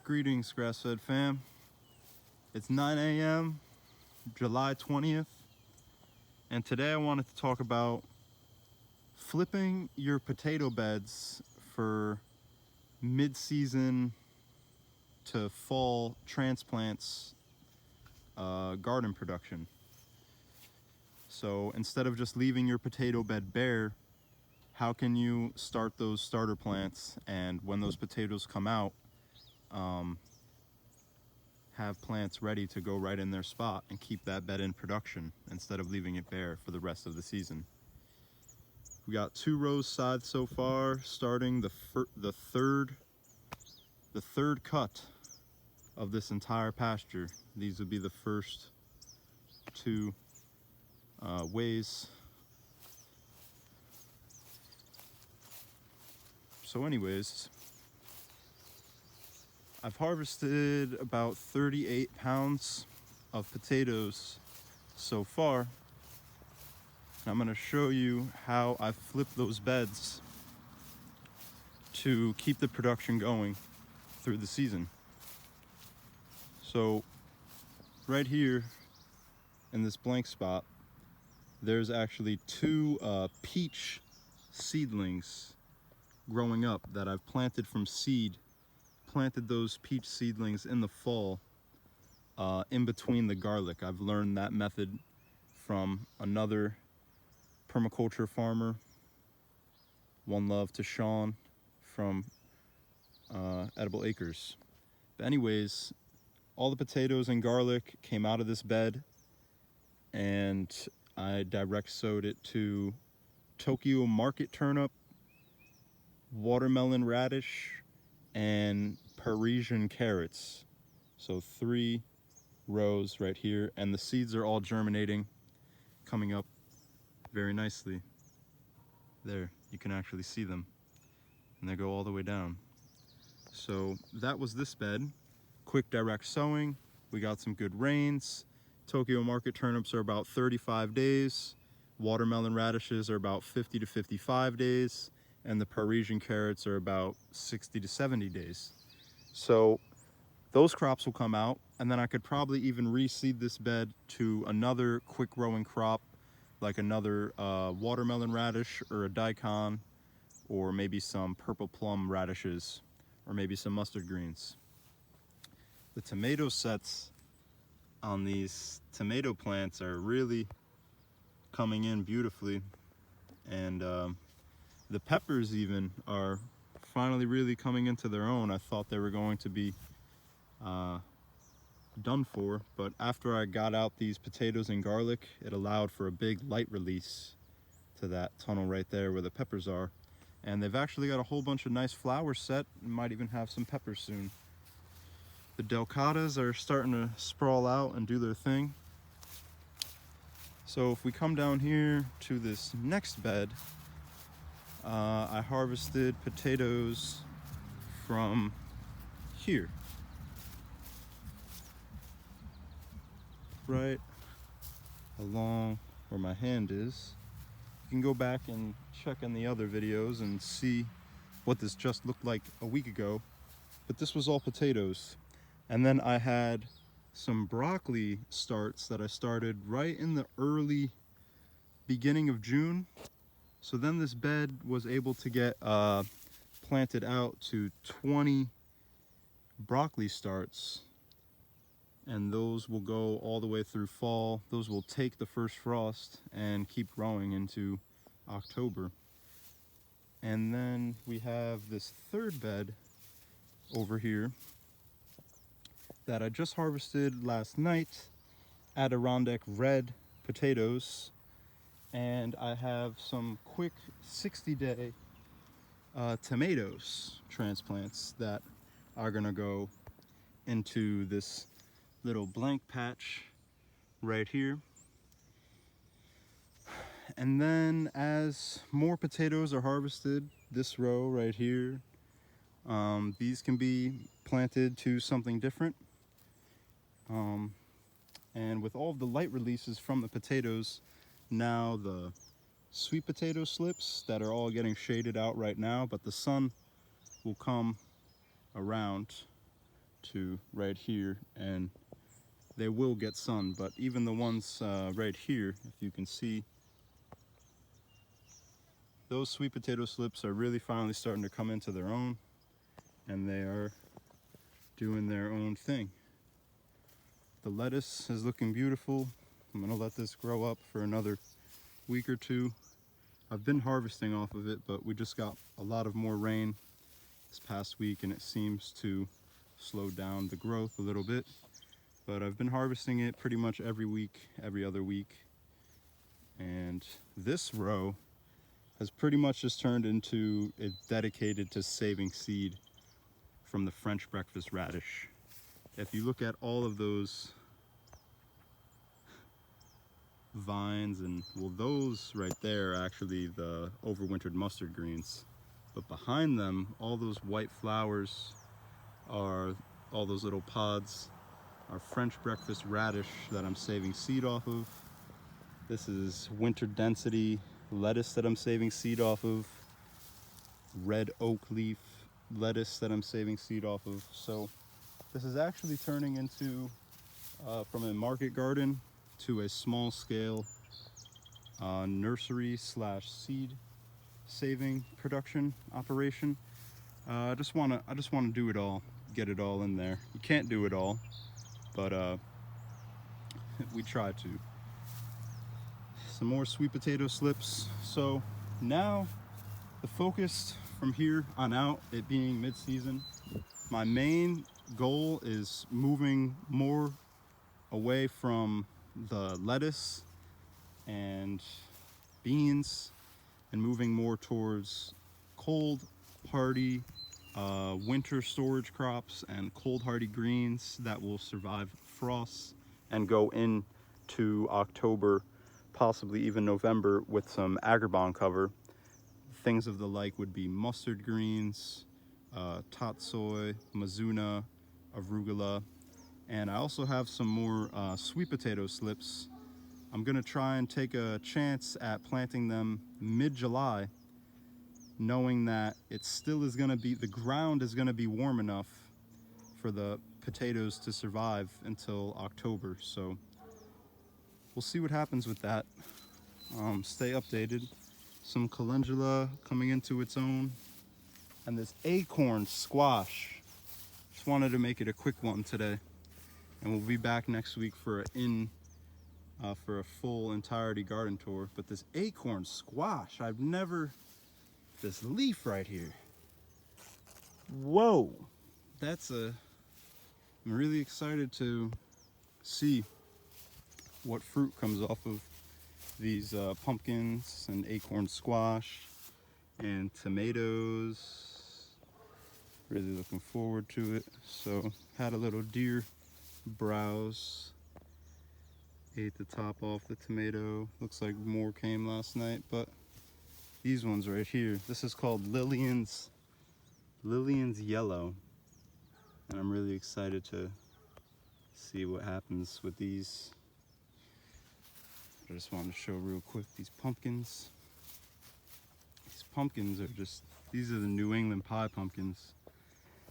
Greetings, grass-fed fam. It's 9 a.m. July 20th, and today I wanted to talk about flipping your potato beds for mid-season to fall transplants garden production. So instead of just leaving your potato bed bare, how can you start those starter plants, and when those potatoes come out, have plants ready to go right in their spot and keep that bed in production instead of leaving it bare for the rest of the season. We got 2 rows side so far, starting the third cut of this entire pasture. These would be the first 2 ways. So anyways, I've harvested about 38 pounds of potatoes so far. I'm going to show you how I flip those beds to keep the production going through the season. So right here in this blank spot, there's actually 2 peach seedlings growing up that I've planted from seed. Planted those peach seedlings in the fall in between the garlic. I've learned that method from another permaculture farmer. One love to Sean from Edible Acres. But anyways, all the potatoes and garlic came out of this bed, and I direct sowed it to Tokyo market turnip, watermelon radish, and Parisian carrots. So 3 rows right here, and the seeds are all germinating, coming up very nicely. There, you can actually see them, and they go all the way down. So that was this bed. Quick direct sowing. We got some good rains. Tokyo market turnips are about 35 days. Watermelon radishes are about 50 to 55 days. And the Parisian carrots are about 60 to 70 days. So those crops will come out, and then I could probably even reseed this bed to another quick growing crop, like another watermelon radish or a daikon, or maybe some purple plum radishes, or maybe some mustard greens. The tomato sets on these tomato plants are really coming in beautifully, and the peppers even are finally really coming into their own. I thought they were going to be done for, but after I got out these potatoes and garlic, it allowed for a big light release to that tunnel right there where the peppers are. And they've actually got a whole bunch of nice flowers set, and might even have some peppers soon. The delcatas are starting to sprawl out and do their thing. So if we come down here to this next bed, I harvested potatoes from here, right along where my hand is. You can go back and check in the other videos and see what this just looked like a week ago, but this was all potatoes. And then I had some broccoli starts that I started right in the early beginning of June. So then this bed was able to get planted out to 20 broccoli starts, and those will go all the way through fall. Those will take the first frost and keep growing into October. And then we have this third bed over here that I just harvested last night, Adirondack red potatoes, and I have some quick 60-day tomatoes transplants that are gonna go into this little blank patch right here. And then as more potatoes are harvested, this row right here, these can be planted to something different. And with all of the light releases from the potatoes, now the sweet potato slips that are all getting shaded out right now, but the sun will come around to right here, and they will get sun. But even the ones right here, if you can see, those sweet potato slips are really finally starting to come into their own, and they are doing their own thing. The lettuce is looking beautiful. I'm gonna let this grow up for another week or two. I've been harvesting off of it, but we just got a lot of more rain this past week, and it seems to slow down the growth a little bit. But I've been harvesting it pretty much every week, every other week. And this row has pretty much just turned into it dedicated to saving seed from the French breakfast radish. If you look at all of those vines, and well, those right there are actually the overwintered mustard greens, but behind them, all those white flowers are, all those little pods are French breakfast radish that I'm saving seed off of. This is winter density lettuce that I'm saving seed off of, red oak leaf lettuce that I'm saving seed off of. So this is actually turning into from a market garden to a small scale nursery slash seed saving production operation. I just want to do it all, get it all in there. You can't do it all, but we try to. Some more sweet potato slips. So now the focus from here on out, it being mid-season, my main goal is moving more away from the lettuce and beans and moving more towards cold hardy winter storage crops and cold hardy greens that will survive frosts and go into October, possibly even November, with some agribon cover. Things of the like would be mustard greens, tatsoi, mizuna, arugula, and I also have some more sweet potato slips. I'm gonna try and take a chance at planting them mid-July, knowing that it still is gonna be, the ground is gonna be warm enough for the potatoes to survive until October. So we'll see what happens with that. Stay updated. Some calendula coming into its own, and this acorn squash. Just wanted to make it a quick one today, and we'll be back next week for for a full entirety garden tour. But this acorn squash, I've never, this leaf right here. Whoa, I'm really excited to see what fruit comes off of these pumpkins and acorn squash and tomatoes. Really looking forward to it. So had a little deer browse, ate the top off the tomato. Looks like more came last night, but these ones right here, this is called Lillian's Yellow, and I'm really excited to see what happens with these. I just wanted to show real quick these pumpkins. These pumpkins are just, these are the New England pie pumpkins.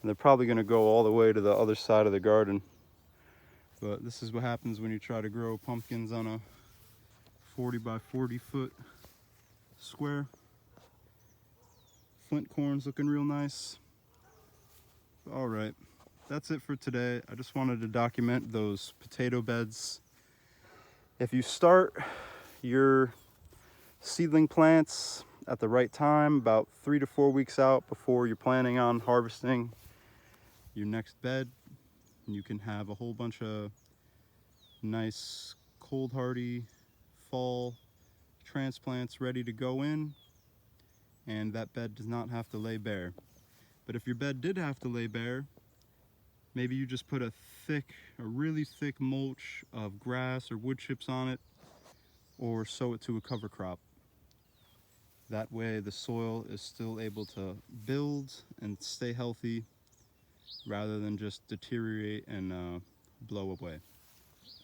And they're probably gonna go all the way to the other side of the garden. But this is what happens when you try to grow pumpkins on a 40 by 40 foot square. Flint corn's looking real nice. All right, that's it for today. I just wanted to document those potato beds. If you start your seedling plants at the right time, about 3 to 4 weeks out before you're planning on harvesting your next bed, you can have a whole bunch of nice cold hardy fall transplants ready to go in, and that bed does not have to lay bare. But if your bed did have to lay bare, maybe you just put a really thick mulch of grass or wood chips on it, or sow it to a cover crop. That way the soil is still able to build and stay healthy rather than just deteriorate and blow away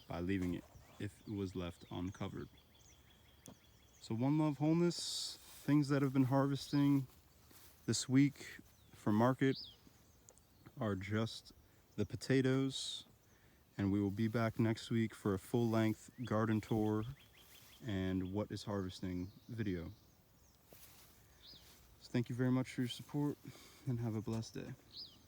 by leaving it if it was left uncovered. So One Love Wholeness, things that have been harvesting this week for market are just the potatoes, and we will be back next week for a full-length garden tour and what is harvesting video. So thank you very much for your support, and have a blessed day.